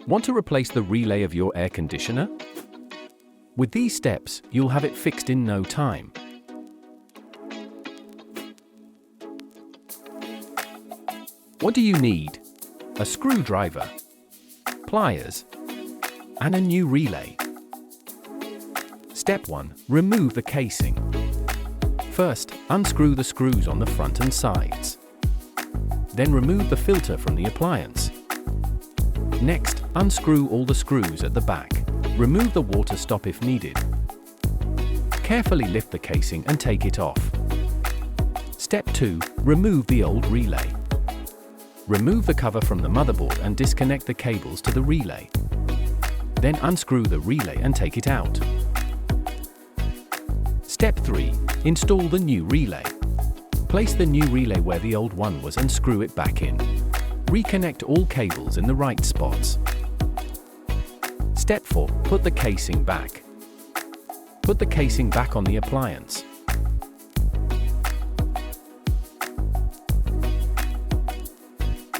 Want to replace the relay of your air conditioner? With these steps, you'll have it fixed in no time. What do you need? A screwdriver, pliers, and a new relay. Step 1. Remove the casing. First, unscrew the screws on the front and sides. Then remove the filter from the appliance. Next, unscrew all the screws at the back. Remove the water stop if needed. Carefully lift the casing and take it off. Step 2. Remove the old relay. Remove the cover from the motherboard and disconnect the cables to the relay. Then unscrew the relay and take it out. Step 3. Install the new relay. Place the new relay where the old one was and screw it back in. Reconnect all cables in the right spots. Step 4. Put the casing back. Put the casing back on the appliance.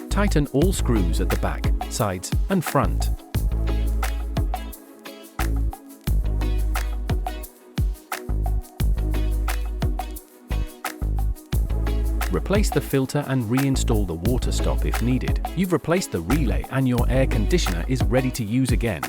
Tighten all screws at the back, sides, and front. Replace the filter and reinstall the water stop if needed. You've replaced the relay and your air conditioner is ready to use again.